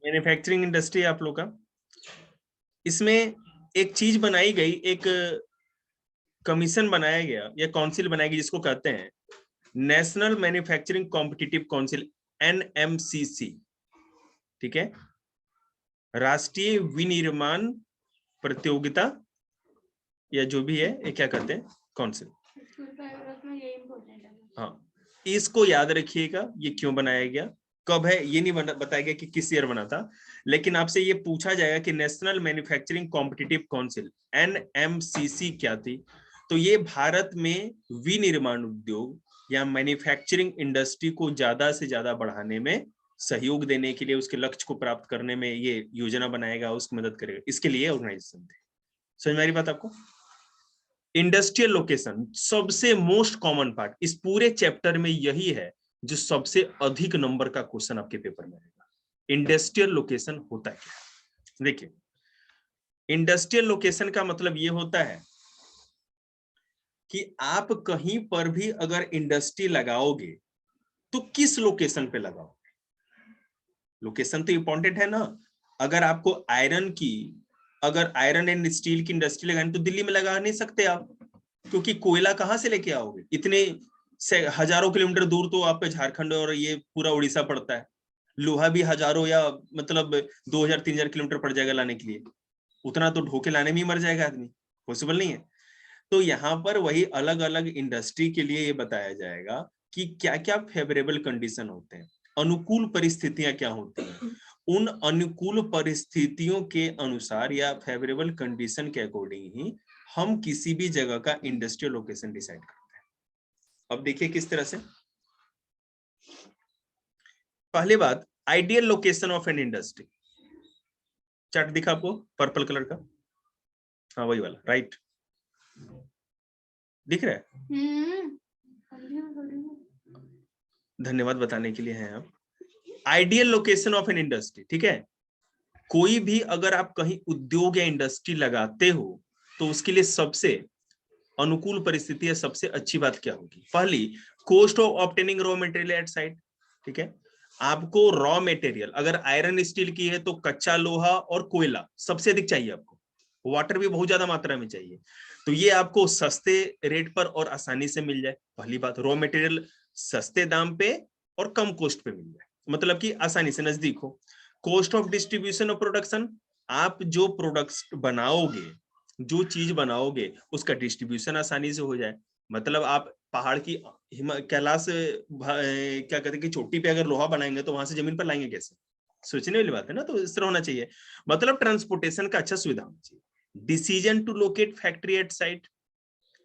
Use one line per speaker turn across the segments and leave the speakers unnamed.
Manufacturing industry आप लोग का, इसमें एक चीज बनाई गई, एक कमीशन बनाया गया या काउंसिल बनाई गई जिसको कहते हैं नेशनल मैन्युफैक्चरिंग कॉम्पिटिटिव काउंसिल, एनएमसीसी। ठीक है, राष्ट्रीय विनिर्माण प्रतियोगिता या जो भी है ये क्या कहते हैं, काउंसिल। हाँ, इसको याद रखिएगा, ये क्यों बनाया गया, कब है, ये नहीं बताया गया कि किस ईयर बना था, लेकिन आपसे ये पूछा जाएगा कि नेशनल मैन्युफैक्चरिंग कॉम्पिटिटिव काउंसिल एनएमसीसी क्या थी। तो ये भारत में विनिर्माण उद्योग या मैन्युफैक्चरिंग इंडस्ट्री को ज्यादा से ज्यादा बढ़ाने में सहयोग देने के लिए, उसके लक्ष्य को प्राप्त करने में ये योजना बनाएगा, उसकी मदद करेगा, इसके लिए ऑर्गेनाइजेशन थे। समझ में आ रही बात आपको? इंडस्ट्रियल लोकेशन सबसे मोस्ट कॉमन पार्ट इस पूरे चैप्टर में यही है जो सबसे अधिक नंबर का क्वेश्चन आपके पेपर में आएगा। इंडस्ट्रियल लोकेशन होता क्या? देखिए, इंडस्ट्रियल लोकेशन का मतलब ये होता है कि आप कहीं पर भी अगर इंडस्ट्री लगाओगे तो किस लोकेशन पे लगाओगे। लोकेशन तो इंपॉर्टेंट है ना। अगर आपको अगर आयरन एंड स्टील की इंडस्ट्री लगानी तो दिल्ली में लगा नहीं सकते आप, क्योंकि कोयला कहां से लेके आओगे, इतने से हजारों किलोमीटर दूर तो आप पे झारखंड और ये पूरा उड़ीसा पड़ता है। लोहा भी हजारों या मतलब 2000-3000 किलोमीटर पड़ जाएगा लाने के लिए, उतना तो ढोके लाने में ही मर जाएगा आदमी, पॉसिबल नहीं है। तो यहाँ पर वही अलग अलग इंडस्ट्री के लिए ये बताया जाएगा कि क्या क्या फेवरेबल कंडीशन होते हैं, अनुकूल परिस्थितियां क्या होती हैं। उन अनुकूल परिस्थितियों के अनुसार या फेवरेबल कंडीशन के अकॉर्डिंग ही हम किसी भी जगह का इंडस्ट्रियल लोकेशन डिसाइड करते हैं। अब देखिए किस तरह से। पहली बात, ideal location of an industry. Chart दिखा आपको पर्पल कलर का, हाँ वही वाला, राइट, दिख रहा है? धन्यवाद बताने के लिए हैं आप। Ideal location of an industry, ठीक है, कोई भी अगर आप कहीं उद्योग या इंडस्ट्री लगाते हो तो उसके लिए सबसे अनुकूल परिस्थिति या सबसे अच्छी बात क्या होगी। पहली, cost of obtaining raw material at site. ठीक है, आपको रॉ मटेरियल अगर आयरन स्टील की है तो कच्चा लोहा और कोयला सबसे अधिक चाहिए आपको, वाटर भी बहुत ज्यादा मात्रा में चाहिए, तो ये आपको सस्ते रेट पर और आसानी से मिल जाए। पहली बात, रॉ मटेरियल सस्ते दाम पे और कम कॉस्ट पे मिल जाए, मतलब कि आसानी से नजदीक हो। कॉस्ट ऑफ डिस्ट्रीब्यूशन और प्रोडक्शन, आप जो प्रोडक्ट्स बनाओगे, जो चीज बनाओगे उसका डिस्ट्रीब्यूशन आसानी से हो जाए। मतलब आप पहाड़ की कैलाश क्या कहते हैं कि चोटी पे अगर लोहा बनाएंगे तो वहां से जमीन पर लाएंगे कैसे, सोचने वाली बात है ना। तो इस तरह होना चाहिए, मतलब ट्रांसपोर्टेशन का अच्छा सुविधा होना चाहिए। Decision to locate factory at site,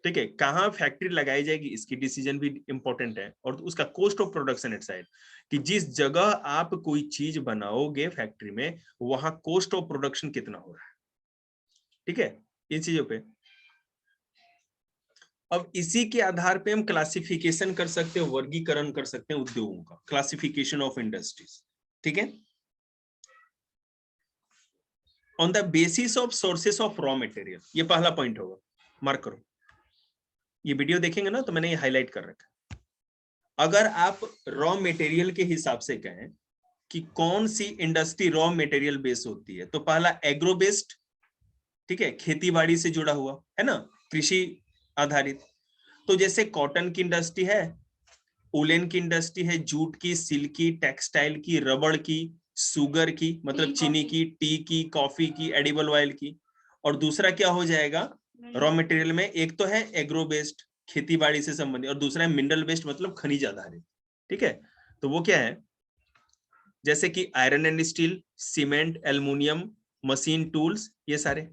ठीक है, कहाँ फैक्ट्री लगाई जाएगी इसकी डिसीजन भी इंपॉर्टेंट है, और उसका cost of production at site, कि जिस जगह आप कोई चीज बनाओगे फैक्ट्री में वहां कॉस्ट ऑफ प्रोडक्शन कितना हो रहा है। ठीक है, इन चीजों पे। अब इसी के आधार पे हम क्लासिफिकेशन कर सकते हैं, वर्गीकरण कर सकते हैं उद्योगों का, क्लासिफिकेशन ऑफ इंडस्ट्रीज। ठीक है, on the basis of sources of raw material, ये पहला पॉइंट होगा, मार्क करो। ये वीडियो देखेंगे ना तो मैंने ये हाईलाइट कर रखा है। अगर आप रॉ मटेरियल के हिसाब से कहें कि कौन सी इंडस्ट्री रॉ मटेरियल बेस होती है, तो पहला एग्रो बेस्ड, ठीक है, खेती बाड़ी से जुड़ा हुआ है ना, कृषि आधारित। तो जैसे कॉटन की इंडस्ट्री है, उलेन की इंडस्ट्री है, जूट की, सिल्क की, टेक्सटाइल की, रबड़ की, सुगर की मतलब चीनी की, टी की, कॉफी की, एडिबल ऑयल की। और दूसरा क्या हो जाएगा रॉ मटेरियल में, एक तो है एग्रो बेस्ड खेती बाड़ी से संबंधित, और दूसरा है मिनरल बेस्ड मतलब खनिज आधारित। ठीक है, तो वो क्या है, जैसे कि iron and steel, cement, aluminium, machine tools, ये सारे,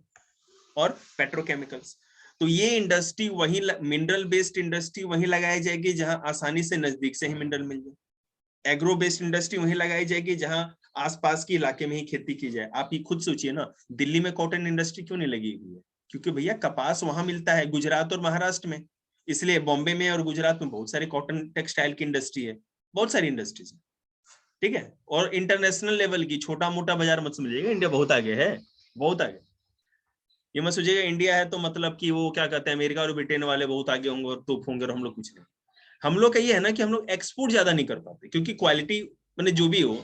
और पेट्रोकेमिकल्स। तो ये इंडस्ट्री वही मिनरल बेस्ड इंडस्ट्री वही लगाई जाएगी जहां आसानी से नजदीक से ही मिनरल मिल जाए। एग्रो बेस्ड इंडस्ट्री वही लगाई जाएगी जहां आसपास के इलाके में ही खेती की जाए। आप ही खुद सोचिए ना, दिल्ली में कॉटन इंडस्ट्री क्यों नहीं लगी हुई है, क्योंकि भैया कपास वहां मिलता है गुजरात और महाराष्ट्र में, इसलिए बॉम्बे में और गुजरात में बहुत सारे कॉटन टेक्सटाइल की इंडस्ट्री है, बहुत सारी इंडस्ट्रीज है। ठीक है, और इंटरनेशनल लेवल की, छोटा मोटा बाजार मत समझिएगा, इंडिया बहुत आगे है, बहुत आगे। ये मत सोचिएगा इंडिया है तो मतलब कि वो क्या कहते हैं अमेरिका और ब्रिटेन वाले बहुत आगे होंगे और तोप होंगे और हम लोग कुछ नहीं। हम लोग का ये है ना कि हम लोग एक्सपोर्ट ज्यादा नहीं कर पाते, क्योंकि क्वालिटी मैंने जो भी हो,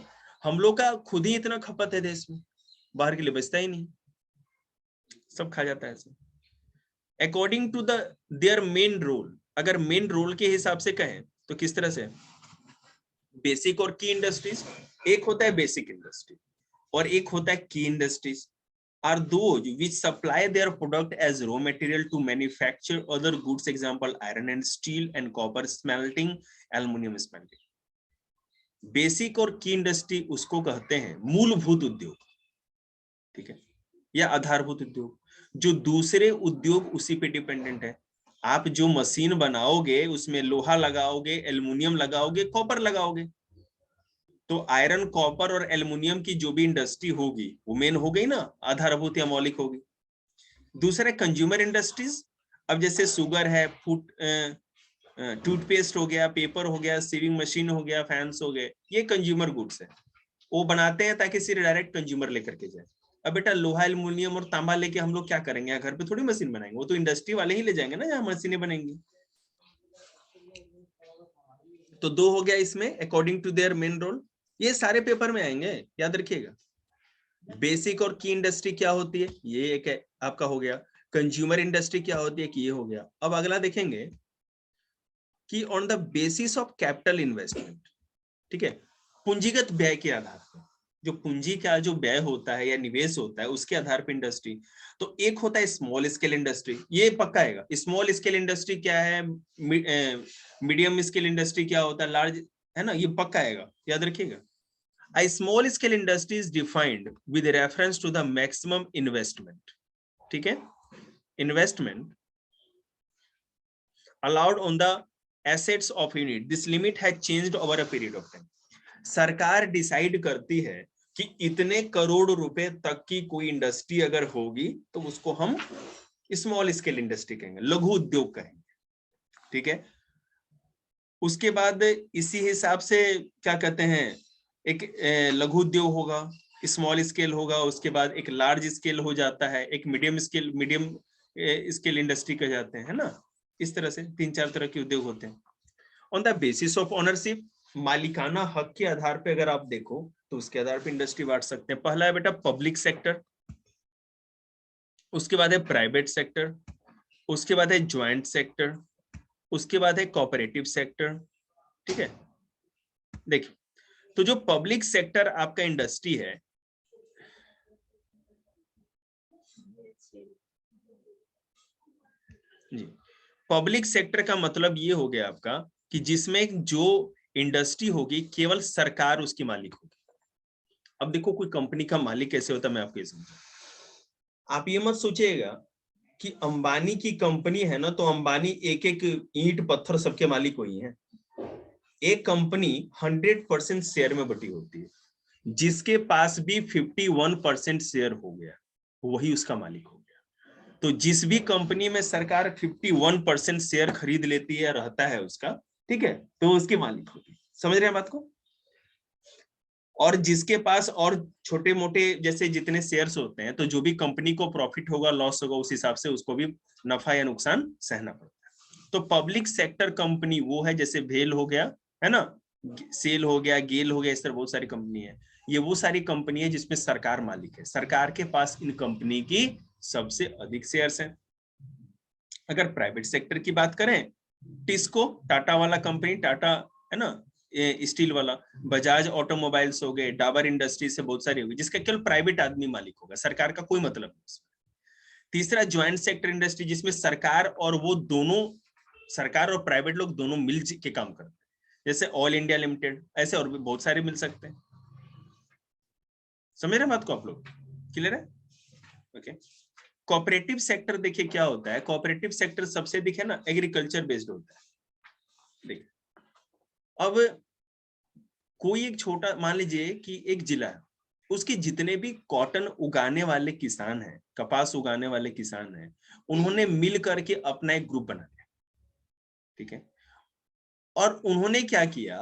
हम लोग का खुद ही इतना खपत है देश में, बाहर के लिए बचता ही नहीं, सब खा जाता है ऐसे। According to the their main role, अगर मेन रोल के हिसाब से कहें तो किस तरह से, बेसिक और की इंडस्ट्रीज, एक होता है बेसिक इंडस्ट्री और एक होता है की industries, are those which supply their product as raw material to manufacture other goods, example iron and steel and copper smelting, aluminum smelting। Basic और की इंडस्ट्री उसको कहते हैं मूलभूत उद्योग, ठीक है, या आधारभूत उद्योग, जो दूसरे उद्योग उसी पे डिपेंडेंट है। आप जो मशीन बनाओगे उसमें लोहा लगाओगे, एल्युमिनियम लगाओगे, कॉपर लगाओगे, तो आयरन, कॉपर और एल्युमिनियम की जो भी इंडस्ट्री होगी वो मेन हो गई ना, आधारभूत या मौलिक होगी। दूसरा कंज्यूमर इंडस्ट्रीज, अब जैसे शुगर है, फूड, टूथपेस्ट हो गया, पेपर हो गया, सीविंग मशीन हो गया, फैंस हो गए, ये कंज्यूमर गुड्स है, वो बनाते हैं ताकि सिर्फ डायरेक्ट कंज्यूमर लेकर के जाए। अब बेटा लोहा, एल्युमिनियम और तांबा लेके हम लोग क्या करेंगे, घर पे थोड़ी मशीन बनाएंगे, वो तो इंडस्ट्री वाले ही ले जाएंगे ना जहां मशीनें बनेंगी। तो दो हो गया इसमें according to their main role, ये सारे पेपर में आएंगे, याद रखिएगा। बेसिक और की इंडस्ट्री क्या होती है, ये एक है आपका हो गया। कंज्यूमर इंडस्ट्री क्या होती है कि ये हो गया। अब अगला देखेंगे कि on the basis of capital investment, ठीक है, पूंजीगत व्यय के आधार पर, जो पूंजी का जो व्यय होता है या निवेश होता है उसके आधार पर इंडस्ट्री। तो एक होता है स्मॉल स्केल इंडस्ट्री, ये पक्का आएगा। स्मॉल स्केल इंडस्ट्री क्या है, मीडियम स्केल इंडस्ट्री क्या होता है, लार्ज, है ना, ये पक्का आएगा, याद रखिएगा। A small scale industry is defined with reference to the maximum investment, ठीक है, investment allowed on the assets of unit. This limit has changed over a period of time. सरकार डिसाइड करती है कि इतने करोड़ रुपए तक की कोई इंडस्ट्री अगर होगी तो उसको हम स्मॉल स्केल इंडस्ट्री कहेंगे, लघु उद्योग कहेंगे, ठीक है। उसके बाद इसी हिसाब से क्या कहते हैं, एक लघु उद्योग होगा, स्मॉल स्केल होगा, उसके बाद एक लार्ज स्केल हो जाता है, एक मीडियम स्केल इंडस्ट्री कह जाते हैं, है ना। इस तरह से 3-4 तरह के उद्योग होते हैं। On the basis of ownership, मालिकाना हक के आधार पे अगर आप देखो तो उसके आधार पे इंडस्ट्री बांट सकते हैं। पहला है बेटा पब्लिक सेक्टर, उसके बाद है प्राइवेट सेक्टर, उसके बाद है ज्वाइंट सेक्टर, उसके बाद है कोऑपरेटिव सेक्टर, ठीक है। देखिए, तो जो पब्लिक सेक्टर आपका इंडस्ट्री है, जी, पब्लिक सेक्टर का मतलब ये हो गया आपका कि जिसमें जो इंडस्ट्री होगी केवल सरकार उसकी मालिक होगी। अब देखो कोई कंपनी का मालिक कैसे होता है, मैं आपको ये समझाऊं। आप ये मत सोचिएगा कि अंबानी की कंपनी है ना तो अंबानी एक एक ईंट पत्थर सबके मालिक वही है। एक कंपनी 100% शेयर में बटी होती है, जिसके पास भी 51% शेयर हो गया वही उसका मालिक हो गया। तो जिस भी कंपनी में सरकार 51% शेयर खरीद लेती है, रहता है उसका, ठीक है, तो उसके मालिक होती है। समझ रहे हैं बात को। और जिसके पास और छोटे मोटे जैसे जितने शेयर्स होते हैं, तो जो भी कंपनी को प्रॉफिट होगा, लॉस होगा, उस हिसाब से उसको भी नफा या नुकसान सहना पड़ता है। तो पब्लिक सेक्टर कंपनी वो है, जैसे भेल हो गया, है ना, सेल हो गया, गेल हो गया, इस तरह बहुत सारी कंपनी है। ये वो सारी कंपनी है जिसमें सरकार मालिक है, सरकार के पास इन कंपनी की सबसे अधिक शेयर्स हैं। अगर प्राइवेट सेक्टर की बात करें, टिस्को, टाटा वाला कंपनी, टाटा, है ना, स्टील वाला, बजाज ऑटोमोबाइल्स हो गए, डाबर इंडस्ट्रीज से बहुत सारी होगी, जिसका केवल प्राइवेट आदमी मालिक होगा, सरकार का कोई मतलब नहीं इसमें। तीसरा ज्वाइंट सेक्टर इंडस्ट्री, जिसमें सरकार और वो दोनों, सरकार और प्राइवेट लोग दोनों मिल के काम करते हैं, जैसे ऑल इंडिया लिमिटेड, ऐसे और भी बहुत सारे मिल सकते हैं। समझ रहे बात को आप लोग, क्लियर है? ओके। कोऑपरेटिव सेक्टर देखिए क्या होता है। कोऑपरेटिव सेक्टर सबसे दिखे ना एग्रीकल्चर बेस्ड होता है। देखिए, अब कोई एक छोटा, मान लीजिए कि एक जिला है, उसके जितने भी कॉटन उगाने वाले किसान हैं, कपास उगाने वाले किसान हैं, उन्होंने मिल करके अपना एक ग्रुप बना लिया, ठीक है। और उन्होंने क्या किया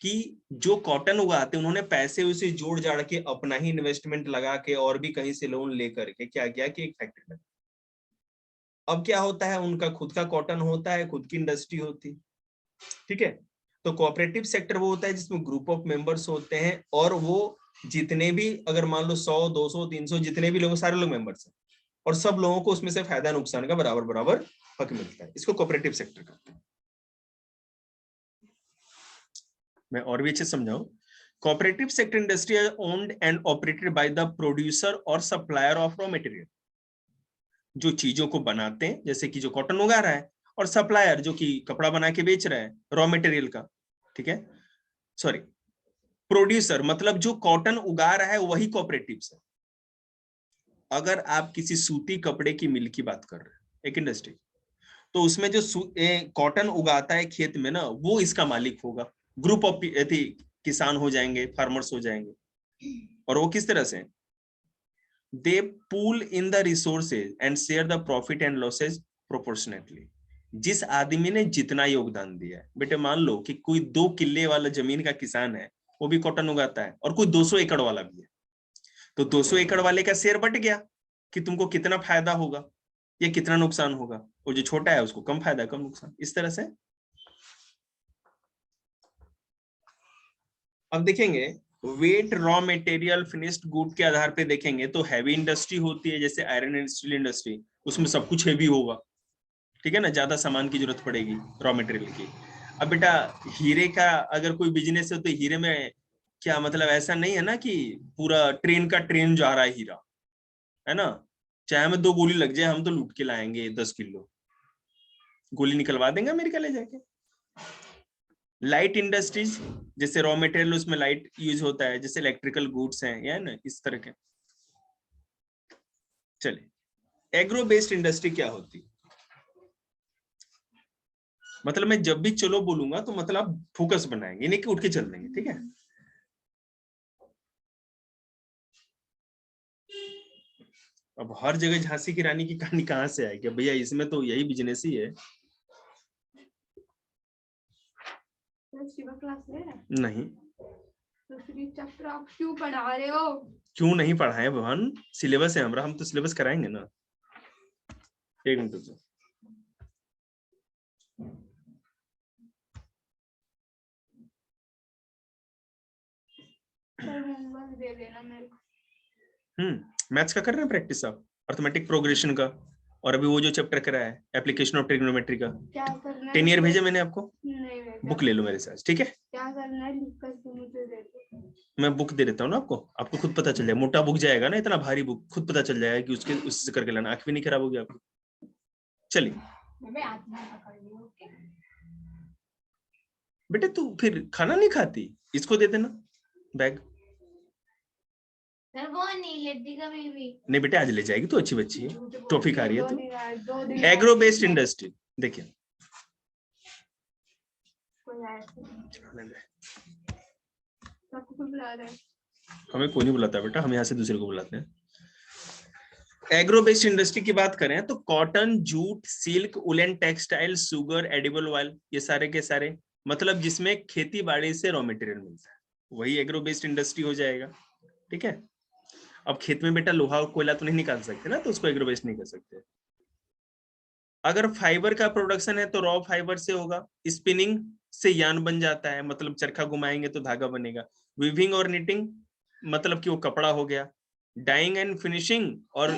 कि जो कॉटन उगाते, उन्होंने पैसे उसे जोड़ जाड़ के अपना ही इन्वेस्टमेंट लगा के और भी कहीं से लोन लेकर के क्या किया कि एक फैक्ट्री लगा। अब क्या होता है, उनका खुद का कॉटन होता है, खुद की इंडस्ट्री होती है, ठीक है। तो कोऑपरेटिव सेक्टर वो होता है जिसमें ग्रुप ऑफ मेंबर्स होते हैं और वो जितने भी, अगर मान लो 100 200 300 जितने भी लोग, सारे लोग मेंबर्स हैं, और सब लोगों को उसमें से फायदा नुकसान का बराबर बराबर हक मिलता है। इसको कोऑपरेटिव सेक्टर कहते हैं। मैं और भी अच्छे समझाऊं, cooperative sector industry is owned and operated by the producer और सप्लायर ऑफ रॉ मटेरियल, जो चीजों को बनाते हैं, जैसे कि जो कॉटन उगा रहा है, और सप्लायर जो कि कपड़ा बना के बेच रहा है रॉ मटेरियल का, ठीक है। सॉरी, प्रोड्यूसर मतलब जो कॉटन उगा रहा है वही कोऑपरेटिव है। अगर आप किसी सूती कपड़े की मिल की बात कर रहे हैं, एक इंडस्ट्री, तो उसमें जो कॉटन उगाता है खेत में ना, वो इसका मालिक होगा। ग्रुप ऑफ किसान हो जाएंगे, फार्मर्स हो जाएंगे, और वो किस तरह से, they pool in the resources and share the profit and losses proportionately. जिस आदमी ने जितना योगदान दिया है, बेटे मान लो कि कोई 2 किले वाला जमीन का किसान है, वो भी कॉटन उगाता है, और कोई 200 एकड़ वाला भी है, तो 200 एकड़ वाले का शेयर बट गया कि तुमको कितना फायदा होगा या कितना नुकसान होगा, और जो छोटा है उसको कम फायदा कम नुकसान, इस तरह से। अब देखेंगे weight raw material finished good के आधार पे देखेंगे तो हैवी इंडस्ट्री होती है, जैसे आयरन एंड स्टील इंडस्ट्री, उसमें सब कुछ हैवी होगा, ठीक है ना, ज्यादा सामान की जरूरत पड़ेगी रॉ मटेरियल की। अब बेटा हीरे का अगर कोई बिजनेस है तो हीरे में क्या मतलब, ऐसा नहीं है ना कि पूरा ट्रेन का ट्रेन जा रहा है हीरा, है ना, चाहे हमें 2 गोली लग जाए हम तो लूट के लाएंगे 10 किलो, गोली निकलवा देंगे अमेरिका ले जाके। लाइट इंडस्ट्रीज, जैसे रॉ मटेरियल उसमें लाइट यूज होता है, जैसे इलेक्ट्रिकल गुड्स हैं, या ना इस तरह के। चलिए, एग्रो बेस्ड इंडस्ट्री क्या होती है, मतलब मैं जब भी चलो बोलूंगा तो मतलब आप फोकस बनाएंगे, नहीं कि उठ के चल देंगे, ठीक है। अब हर जगह झांसी की रानी की कहानी कहां से आएगी भैया, इसमें तो यही बिजनेस ही है।
क्लास ले रहा है?
नहीं,
तो फिर चैप्टर आप क्यों पढ़ा रहे हो?
क्यों नहीं पढ़ाए भगवान, सिलेबस है हमारा, हम तो सिलेबस कराएंगे ना। एक मिनट तो
दे देना मेरे को।
मैथ्स का कर रहे हैं प्रैक्टिस आप, अर्थमेटिक प्रोग्रेशन का, और अभी वो जो चैप्टर करा है एप्लीकेशन ऑफ ट्रिग्नोमेट्री का,
क्या करना है?
10 ईयर भेजे मैंने आपको,
नहीं भेजा।
बुक ले लो मेरे साथ, ठीक है।
क्या करना है लिख कर के मुझे दे दो।
मैं बुक दे देता हूँ ना आपको, आपको खुद पता चल जाएगा, मोटा बुक जाएगा ना, इतना भारी बुक, खुद पता चल जाएगा कि उसके उससे करके लाना, आंख भी नहीं खराब होगी आपकी। चलिए बेटे, तू फिर खाना नहीं खाती, इसको दे देना बैग।
वो नहीं लेती कभी भी।
नहीं बेटे, आज ले जाएगी, तो अच्छी बच्ची है, टॉफी खा रही है तू। एग्रो बेस्ड इंडस्ट्री देखिए, हमें कोई नहीं बुलाता बेटा, हम यहाँ से दूसरे को बुलाते हैं। एग्रो बेस्ड इंडस्ट्री की बात करें तो cotton, jute, silk, woollen textile, sugar, edible oil, ये सारे के सारे, मतलब जिसमें खेती बाड़ी से रॉ मटेरियल मिलता है, वही एग्रो बेस्ड इंडस्ट्री हो जाएगा, ठीक है। अब खेत में बेटा लोहा और कोयला तो नहीं निकाल सकते ना, तो उसको एग्रो बेस्ड नहीं कर सकते। अगर फाइबर का प्रोडक्शन है तो रॉ फाइबर से होगा, स्पिनिंग से यार्न बन जाता है, मतलब चरखा घुमाएंगे तो धागा बनेगा। वीविंग और निटिंग मतलब कि वो कपड़ा हो गया। डाइंग एंड फिनिशिंग और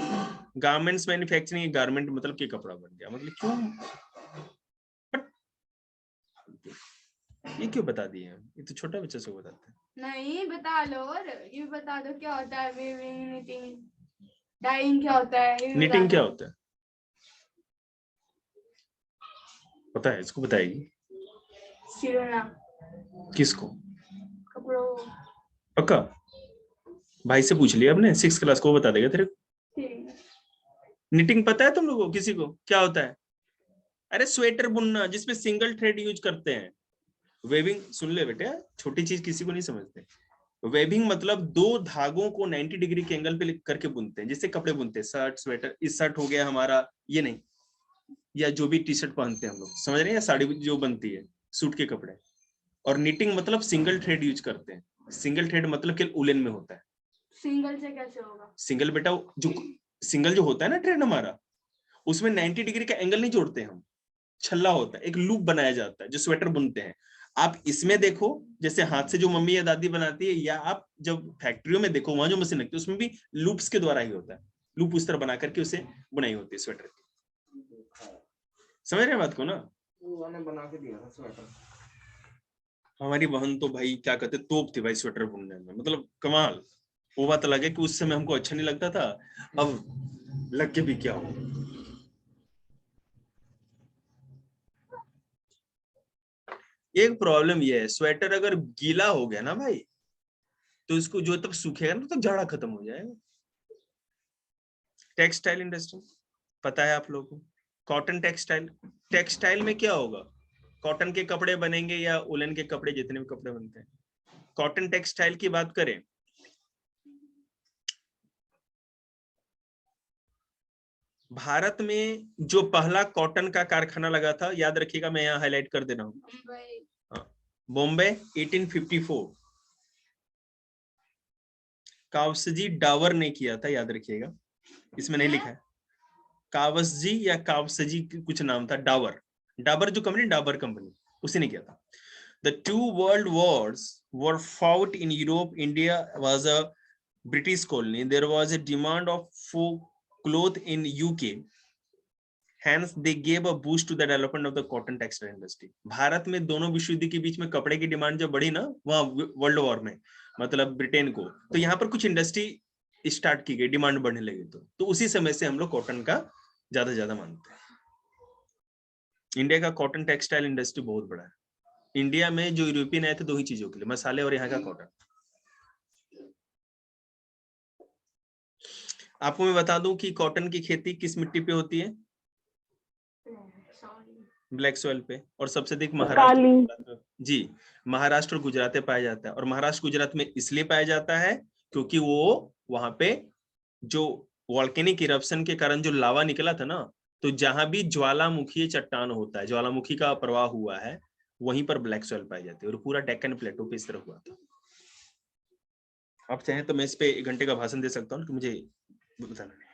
गारमेंट्स मैन्युफैक्चरिंग, गारमेंट मतलब कि कपड़ा बन गया, मतलब क्यों ये क्यों बता दिए हम, ये तो छोटा बच्चा से बताते हैं।
नहीं बता लो, और ये बता दो क्या होता है वीविंग, निटिंग, डाइंग क्या होता है,
निटिंग क्या होता है पता है, इसको बताएगी?
सिलना।
किसको?
कपड़ों।
पक्का? भाई से पूछ लिया आपने, 6 क्लास को बता देगा तेरे को। निटिंग पता है तुम लोगों को, किसी को क्या होता है? अरे स्वेटर बुनना, जिसमें सिंगल थ्रेड यूज करते हैं। वेविंग सुन ले बेटे, छोटी चीज किसी को नहीं समझते। वेविंग मतलब 2 धागों को 90 डिग्री के एंगल पे करके बुनते हैं, जिससे कपड़े बुनते हैं, शर्ट, स्वेटर। इस शर्ट हो गया हमारा, ये नहीं, या जो भी टी शर्ट पहनते हैं हम लोग, समझ रहे हैं, या साड़ी जो बनती है, सूट के कपड़े। और निटिंग मतलब सिंगल थ्रेड यूज करते हैं। सिंगल थ्रेड मतलब कि उलन में होता है।
सिंगल से कैसे होगा? सिंगल
बेटा जो सिंगल जो होता है ना थ्रेड हमारा, उसमें 90 डिग्री का एंगल नहीं जोड़ते हम, छल्ला होता है, एक लूप बनाया जाता है, जो स्वेटर बुनते हैं। आप इसमें देखो जैसे हाथ से जो मम्मी या दादी बनाती है, या आप जब फैक्ट्रियों में देखो वहां जो मशीन लगती है उसमें भी लूप्स के द्वारा ही होता है, लूप उस तरह बना करके उसे बुनाई होती है स्वेटर की। समझ रहे बात को ना?
उन्होंने बना के दिया था स्वेटर।
हमारी बहन तो भाई क्या कहते तोप थी भाई स्वेटर बुनने में, मतलब कमाल। वो बात अलग है कि उस समय हमको अच्छा नहीं लगता था, अब लग के भी क्या हो। एक प्रॉब्लम ये है, स्वेटर अगर गीला हो गया ना भाई तो इसको जो तब सूखेगा ना तो जाड़ा खत्म हो जाएगा। टेक्सटाइल इंडस्ट्री पता है आप लोगों को, कॉटन टेक्सटाइल, टेक्सटाइल में क्या होगा, कॉटन के कपड़े बनेंगे या उलन के कपड़े, जितने भी कपड़े बनते हैं। कॉटन टेक्सटाइल की बात करें, भारत में जो पहला कॉटन का कारखाना लगा था, याद रखिएगा मैं यहाँ हाईलाइट कर दे रहा हूँ, बॉम्बे 1854, कावसजी डावर ने किया था, याद रखिएगा, इसमें नहीं लिखा है कावसजी या कावसजी कुछ नाम था, डावर, डाबर जो कंपनी, डाबर कंपनी, उसी ने किया था। The two world wars were fought in Europe. India was a British colony. There was a demand of folk cloth in UK. Hence, they gave a boost to the development of the cotton textile industry. Bharat में दोनों विश्व युद्ध के बीच में कपड़े की demand जब बढ़ी ना, वहाँ वर्ल्ड वॉर में, मतलब ब्रिटेन को, तो यहाँ पर कुछ इंडस्ट्री स्टार्ट की गई, डिमांड बढ़ने लगी, तो उसी समय से हम लोग कॉटन का ज्यादा मानते हैं। इंडिया का कॉटन टेक्सटाइल इंडस्ट्री बहुत बड़ा है। इंडिया में जो यूरोपियन आए थे दो ही चीजों के लिए, मसाले और यहाँ का कॉटन। आपको मैं बता दूं कि कॉटन की खेती किस मिट्टी पे होती है, ब्लैक सॉइल पे, और सबसे अधिक महाराष्ट्र जी, महाराष्ट्र और गुजरात में पाया जाता है। और महाराष्ट्र गुजरात में इसलिए पाया जाता है क्योंकि वो वहां पे जो वॉल्केनिक इरप्शन के कारण जो लावा निकला था ना, तो जहां भी ज्वालामुखी चट्टान होता है, ज्वालामुखी का प्रवाह हुआ है, वहीं पर ब्लैक सॉइल पाई जाती है। और पूरा डेक्कन प्लेटो पे इस तरह हुआ था। आप चाहें तो मैं इस पे 1 घंटे का भाषण दे सकता हूँ कि मुझे बताना नहीं,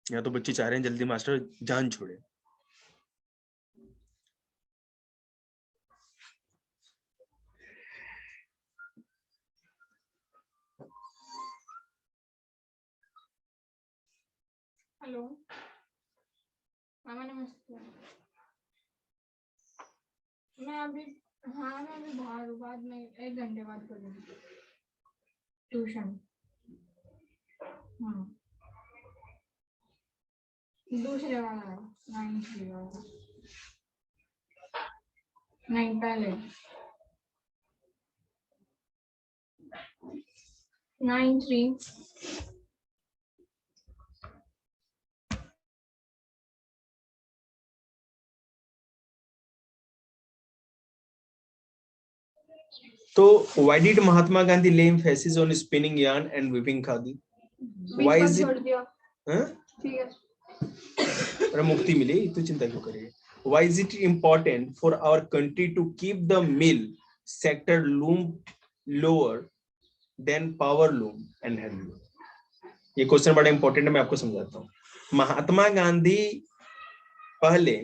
या तो बच्चे चाह रहे हैं जल्दी मास्टर जान छोड़े।
हेलो मामा नमस्ते। मैं अभी बाहर हूँ, बाद में 1 घंटे बाद करूँगी ट्यूशन। हाँ दूसरे वाला 9 वाला 9 पहले 9-3।
तो why did Mahatma Gandhi lay emphasis on spinning yarn and weaving khadi? Why is it? ठीक है, अरे मुक्ति मिली तो चिंता क्यों करिए। Why is it important for our country to keep the mill sector loom lower than power loom and hand loom? ये question बड़ा इंपॉर्टेंट है, मैं आपको समझाता हूँ। महात्मा गांधी पहले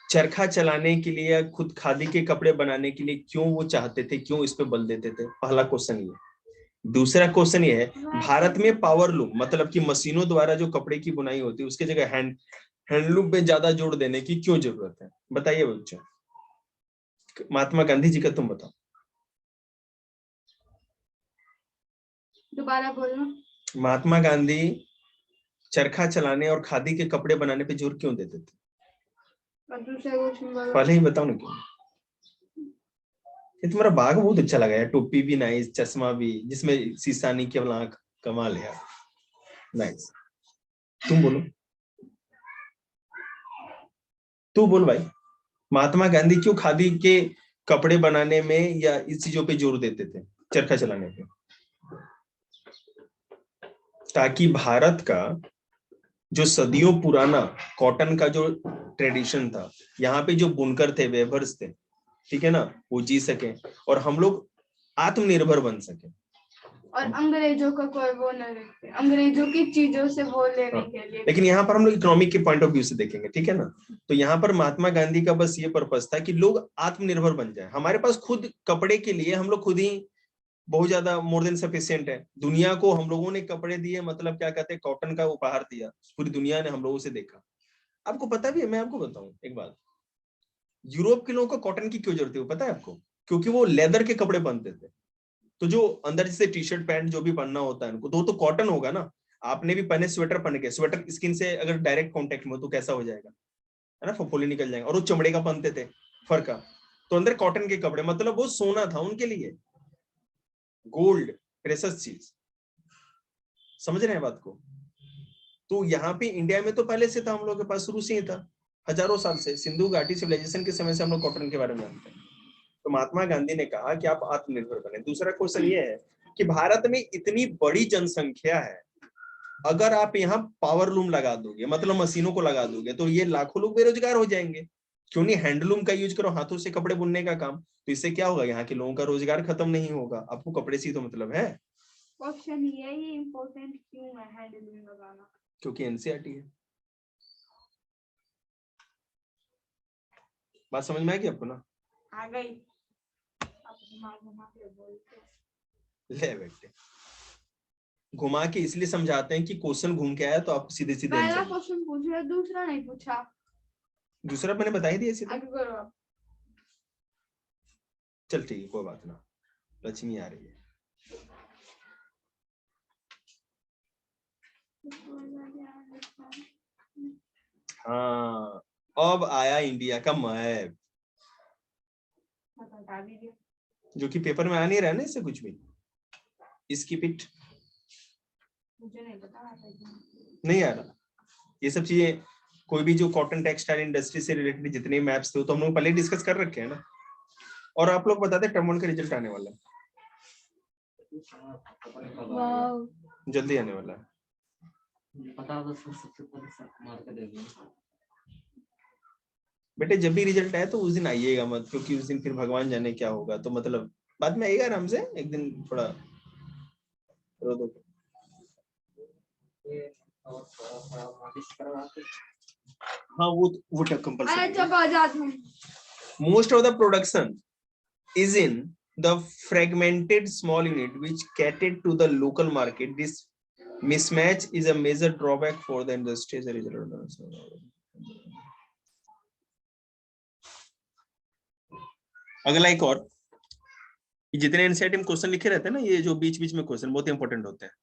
चरखा चलाने के लिए या खुद खादी के कपड़े बनाने के लिए क्यों वो चाहते थे, क्यों इस पे बल देते थे, पहला क्वेश्चन ये। दूसरा क्वेश्चन ये है, भारत में पावर लूम मतलब कि मशीनों द्वारा जो कपड़े की बुनाई होती है उसके जगह हैंडलूम पे ज्यादा जोर देने की क्यों जरूरत है, बताइए बच्चों। महात्मा गांधी जी का तुम बताओ।
दोबारा बोलो।
महात्मा गांधी चरखा चलाने और खादी के कपड़े बनाने पे जोर क्यों देते थे, पहले ही बताओ ना क्यों। ये तुम्हारा बाग बहुत अच्छा लगा यार, टोपी भी नाइस, चश्मा भी जिसमें शीशा नहीं, केवल आंख, कमाल है यार, नाइस। तुम बोलो, तू बोल भाई। महात्मा गांधी क्यों खादी के कपड़े बनाने में या इस चीजों पे जोर देते थे, चरखा चलाने पे? ताकि भारत का जो सदियों पुराना कॉटन का जो ट्रेडिशन था, यहाँ पे जो बुनकर थे, वेबर्स थे, ठीक है ना, वो जी सके और हम लोग आत्मनिर्भर बन सके।
और अंग्रेजों का कोई वो नहीं रखते, अंग्रेजों की चीजों से वो लेने के लिए।
लेकिन यहाँ पर हम लोग इकोनॉमिक के पॉइंट ऑफ व्यू से देखेंगे, ठीक है ना। तो यहाँ पर महात्मा गांधी का बस ये पर्पस था कि लोग आत्मनिर्भर बन जाए, हमारे पास खुद कपड़े के लिए हम लोग खुद ही बहुत ज्यादा मोर देन सफिशिएंट है। दुनिया को हम लोगों ने कपड़े दिए, मतलब क्या कहते हैं, कॉटन का उपहार दिया, पूरी दुनिया ने हम लोगों से देखा। आपको पता भी है, मैं आपको बताऊं एक बात, यूरोप के लोगों को कॉटन की क्यों जरूरत है पता है आपको? क्योंकि वो लेदर के कपड़े पहनते थे। तो जो अंदर जैसे टी शर्ट पैंट जो भी पहनना होता है उनको, तो कॉटन होगा ना। आपने भी पहने स्वेटर पहन के, स्वेटर स्किन से अगर डायरेक्ट कांटेक्ट में हो तो कैसा हो जाएगा, है ना, फफोले निकल जाएंगे। और वो चमड़े का पहनते थे, फर का। तो अंदर कॉटन के कपड़े, मतलब वो सोना था उनके लिए, गोल्ड, प्रेशियस चीज। समझ रहे हैं बात को? तो यहाँ पे इंडिया में तो पहले से था, हम लोग के पास शुरू से ही था, हजारों साल से, सिंधु घाटी सिविलाइजेशन के समय से हम लोग कॉटन के बारे में जानते हैं। तो महात्मा गांधी ने कहा कि आप आत्मनिर्भर बने। दूसरा क्वेश्चन ये है कि भारत में इतनी बड़ी जनसंख्या है, अगर आप यहाँ पावर लूम लगा दोगे, मतलब मशीनों को लगा दोगे, तो ये लाखों लोग बेरोजगार हो जाएंगे। क्यों नहीं हैंडलूम का यूज करो, हाथों से कपड़े बुनने का काम। तो इससे क्या होगा, यहाँ के लोगों का रोजगार खत्म नहीं होगा। आपको कपड़े से ही तो मतलब है।
क्वेश्चन ये ही इम्पोर्टेंट क्यों है हैंडलूम लगाना?
क्योंकि एनसीईआरटी है। बात समझ में आएगी आपको ना?
आ गई। अब घुमा के बोलते।
ले बेटे, घुमा के इसलिए समझाते हैं कि क्वेश्चन घूम के आया तो आप सीधे सीधे
पहला
आंसर।
क्वेश्चन पूछा, दूसरा नहीं पूछा।
दूसरा मैंने बता ही दिया सीधे।
आगे करो आप।
चल ठीक है, कोई बात ना, लक्ष्मी आ रही है। हाँ, अब आया इंडिया का मैप, जो कि पेपर में आ नहीं रहा ना इससे कुछ भी। इसकी पिट
मुझे नहीं पता,
नहीं आ रहा। ये सब चीजें, कोई भी जो कॉटन टेक्सटाइल इंडस्ट्री से रिलेटेड जितने मैप्स थे तो हम लोग पहले डिस्कस कर रखे हैं ना। और आप लोग बताते टर्म 1 का रिजल्ट आने वाला है, जल्दी आने वाला है।
पता तो सबसे पहले मार के दे दूंगा।
बेटे जब भी रिजल्ट आए तो उस दिन आइएगा मत, क्योंकि उस दिन फिर भगवान जाने क्या होगा। तो मतलब बाद में आइएगा आराम से, एक दिन थोड़ा रो दो।
और थोड़ा मालिश करवा के।
हाँ वो टक कंपलसरी।
अरे चुप हो जा तुम।
Most of the production is in the fragmented small unit which catered to the local market. This mismatch is a major drawback for the industry as a result. अगला एक और, जितने एनसीईआरटी में क्वेश्चन लिखे रहते हैं ना, ये जो बीच बीच में क्वेश्चन बहुत इंपॉर्टेंट होते हैं।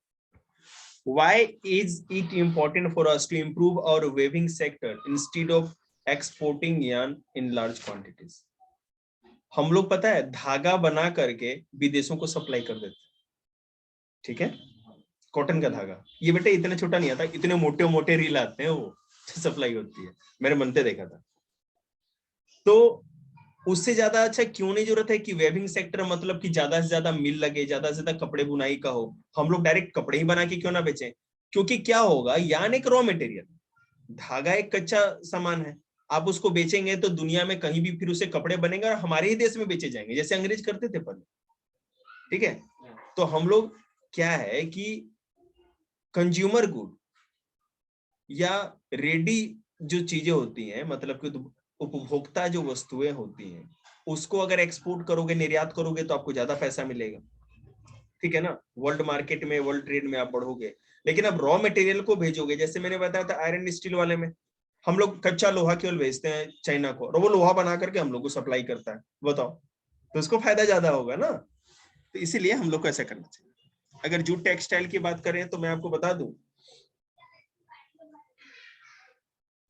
Why is it important for us to improve our weaving sector instead of exporting yarn in large quantities? हम लोग पता है धागा बना करके विदेशों को सप्लाई कर देते, ठीक है, कॉटन का धागा। ये बेटे इतना छोटा नहीं आता, इतने मोटे मोटे रील आते हैं, वो सप्लाई होती है, मैंने बनते देखा था। तो उससे ज्यादा अच्छा क्यों नहीं जरूरत है कि वेविंग सेक्टर, मतलब कि ज्यादा से ज्यादा मिल लगे, ज्यादा से ज्यादा कपड़े बुनाई का हो, हम लोग डायरेक्ट कपड़े ही बना के क्यों ना बेचें? क्योंकि क्या होगा, यान एक रॉ मटेरियल, धागा एक कच्चा सामान है, आप उसको बेचेंगे तो दुनिया में कहीं भी फिर उसे कपड़े बनेंगे और हमारे ही देश में बेचे जाएंगे, जैसे अंग्रेज करते थे पहले, ठीक है। तो हम लोग क्या है कि कंज्यूमर गुड या रेडी जो चीजें होती हैं, मतलब कि उपभोक्ता जो वस्तुएं होती हैं, उसको अगर एक्सपोर्ट करोगे, निर्यात करोगे तो आपको ज्यादा पैसा मिलेगा, ठीक है ना। वर्ल्ड मार्केट में, वर्ल्ड ट्रेड में आप बढ़ोगे। लेकिन अब रॉ मटेरियल को भेजोगे, जैसे मैंने बताया था आयरन स्टील वाले में, हम लोग कच्चा लोहा केवल भेजते हैं चाइना को, और वो लोहा बना करके हम लोग को सप्लाई करता है, बताओ, तो उसको फायदा ज्यादा होगा ना। तो इसीलिए हम लोग को ऐसा करना चाहिए। अगर जूट टेक्सटाइल की बात करें तो मैं आपको बता दूं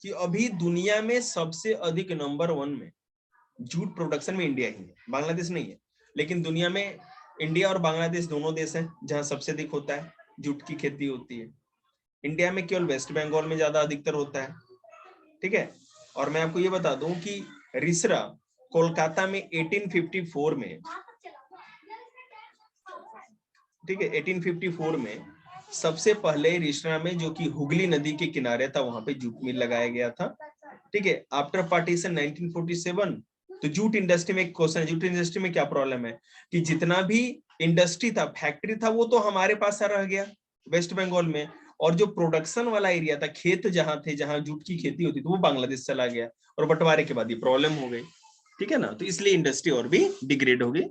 कि अभी दुनिया में सबसे अधिक नंबर 1 में जूट प्रोडक्शन में इंडिया ही है, बांग्लादेश नहीं है। लेकिन दुनिया में इंडिया और बांग्लादेश दोनों देश हैं जहां सबसे अधिक होता है जूट की खेती होती है। इंडिया में केवल वेस्ट बंगाल में ज्यादा अधिकतर होता है, ठीक है। और मैं आपको ये बता दूं कि रिसरा कोलकाता में 1854 में, ठीक है, 1854 में सबसे पहले रिसरा में, जो कि हुगली नदी के किनारे था, वहां पे जूट मिल लगाया गया था, ठीक है। आफ्टर पार्टीशन 1947, तो जूट इंडस्ट्री में एक क्वेश्चन है, जूट इंडस्ट्री में क्या प्रॉब्लम है कि जितना भी इंडस्ट्री था, फैक्ट्री था, वो तो हमारे पास रह गया वेस्ट बंगाल में, और जो प्रोडक्शन वाला एरिया था, खेत जहां थे, जहां जूट की खेती होती थी, वो बांग्लादेश चला गया, और बंटवारे के बाद ये प्रॉब्लम हो गई। ठीक है ना, तो इसलिए इंडस्ट्री और भी डिग्रेड हो गई।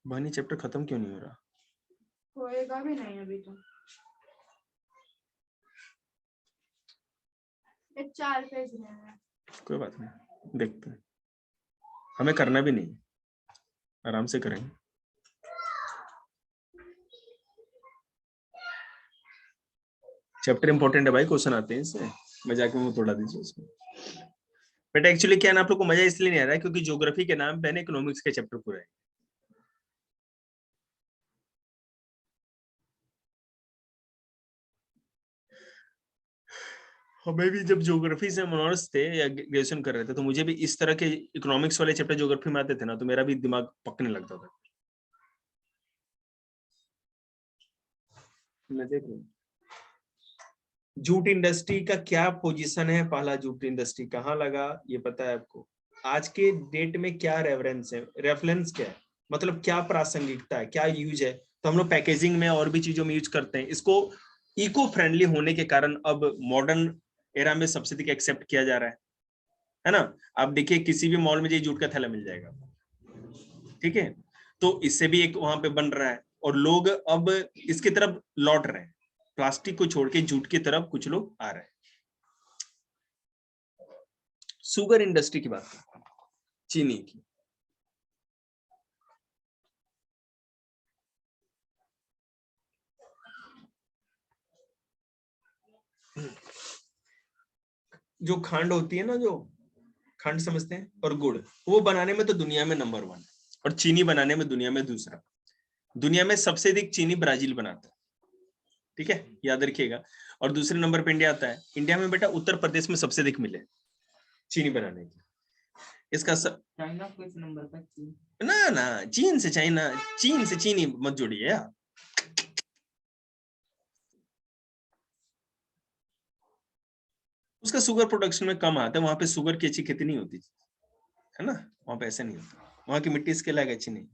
बहनी चैप्टर खत्म क्यों नहीं हो रहा?
होएगा भी नहीं अभी तो, ये 4 पेज रह गए।
कोई बात नहीं, देखते हैं, हमें करना भी नहीं, आराम से करेंगे। चैप्टर इंपॉर्टेंट है भाई, क्वेश्चन आते हैं इससे, मजाक में मुंह तोड़ा दीजिए उसमें। बट एक्चुअली क्या ना, आप लोग को मजा इसलिए नहीं आ रहा है क्योंकि ज्योग्राफी के नाम पे इकोनॉमिक्स के चैप्टर पूरे हैं। हमें भी जब ज्योग्राफी से ऑनर्स थे या ग्रेजुएशन कर रहे थे, तो मुझे भी इस तरह के इकोनॉमिक्स वाले चैप्टर ज्योग्राफी में आते थे ना, तो मेरा भी दिमाग पकने लगता था। मैं देखूं जूट इंडस्ट्री का क्या पोजीशन है, पहला जूट इंडस्ट्री कहाँ लगा, ये पता है आपको? आज के डेट में क्या रेफरेंस है, रेफरेंस क्या है, मतलब क्या प्रासंगिकता है, क्या यूज है? तो हम लोग पैकेजिंग में और भी चीजों में यूज करते हैं इसको। इको फ्रेंडली होने के कारण अब मॉडर्न एरा में सबसे अधिक एक्सेप्ट किया जा रहा है ना? आप देखिए किसी भी मॉल में जूट का थैला मिल जाएगा, ठीक है? तो इससे भी एक वहां पे बन रहा है, और लोग अब इसकी तरफ लौट रहे हैं, प्लास्टिक को छोड़ के जूट की तरफ कुछ लोग आ रहे हैं। शुगर इंडस्ट्री की बात करते हैं, चीनी की। जो खांड होती है ना, जो खंड समझते हैं, और गुड़, वो बनाने में तो दुनिया में नंबर 1 है, और चीनी बनाने में दुनिया में दूसरा। दुनिया में सबसे अधिक चीनी ब्राजील बनाता है, ठीक है, याद रखिएगा। और दूसरे नंबर पे इंडिया आता है। इंडिया में बेटा उत्तर प्रदेश में सबसे अधिक मिले चीनी बनाने की। इसका
चाइना को इस नंबर पर चीन।
ना ना, चीन से चाइना, चीन से चीनी मत जोड़िए यार। उसका शुगर प्रोडक्शन में कम आता है, वहां पे शुगर की अच्छी खेती नहीं होती है ना, वहां पे ऐसा नहीं होता, वहां की मिट्टी इसके लायक अच्छी नहीं।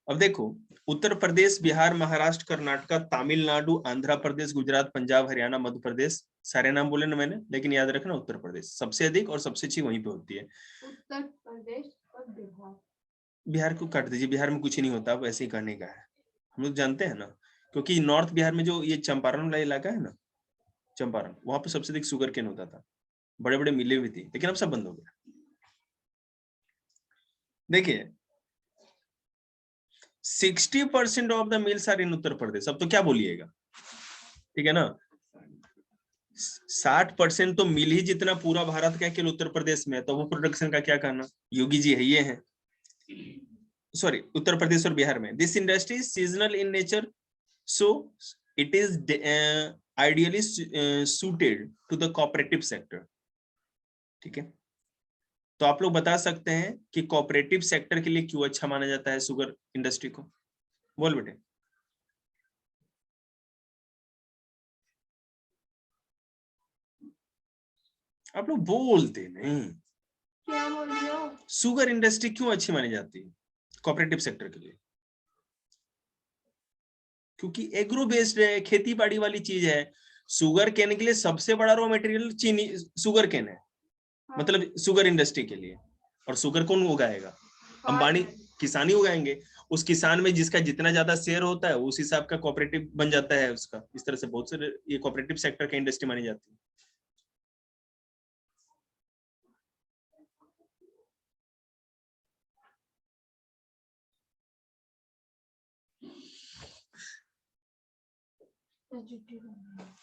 अब देखो, उत्तर प्रदेश, बिहार, महाराष्ट्र, कर्नाटक, तमिलनाडु, आंध्र प्रदेश, गुजरात, पंजाब, हरियाणा, मध्य प्रदेश, सारे नाम बोले ना मैंने, लेकिन याद रखना उत्तर प्रदेश सबसे अधिक और सबसे अच्छी वहीं पे होती है।
उत्तर प्रदेश और बिहार।
बिहार को काट दीजिए, बिहार में कुछ नहीं होता, अब ऐसे ही करने का है, हम लोग जानते हैं ना, क्योंकि नॉर्थ बिहार में जो ये चंपारण वाला इलाका है ना, चंपारण, वहां पे सबसे अधिक शुगर केन होता था, बड़े बड़े मिलें भी थी, लेकिन अब सब बंद हो गया। देखिए 60% of the mills are in Uttar Pradesh. अब तो क्या बोलिएगा, ठीक है ना, 60% तो मिल ही जितना पूरा भारत का केवल उत्तर प्रदेश में है, तो वो प्रोडक्शन का क्या कहना? योगी जी है, ये है, सॉरी, उत्तर प्रदेश और बिहार में। This industry is seasonal in nature, so it is ideally suited to the cooperative sector, ठीक है? तो आप लोग बता सकते हैं कि कोऑपरेटिव सेक्टर के लिए क्यों अच्छा माना जाता है शुगर इंडस्ट्री को? बोल बेटे। आप लोग बोलते नहीं।
क्या बोल रहे हो?
शुगर इंडस्ट्री क्यों अच्छी मानी जाती है कोऑपरेटिव सेक्टर के लिए? क्योंकि एग्रो बेस्ड है, खेती बाड़ी वाली चीज है। शुगर केन के लिए सबसे बड़ा रॉ मटेरियल चीनी, शुगर केन है,
हाँ,
मतलब शुगर इंडस्ट्री के लिए। और शुगर कौन उगाएगा? अंबानी, किसान ही उगाएंगे। उस किसान में जिसका जितना ज्यादा शेयर होता है, उस हिसाब का कोऑपरेटिव बन जाता है उसका। इस तरह से बहुत सारे ये कोऑपरेटिव सेक्टर की इंडस्ट्री मानी जाती है।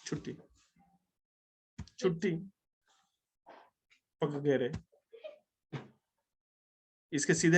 छुट्टी छुट्टी पक गए रे इसके सीधे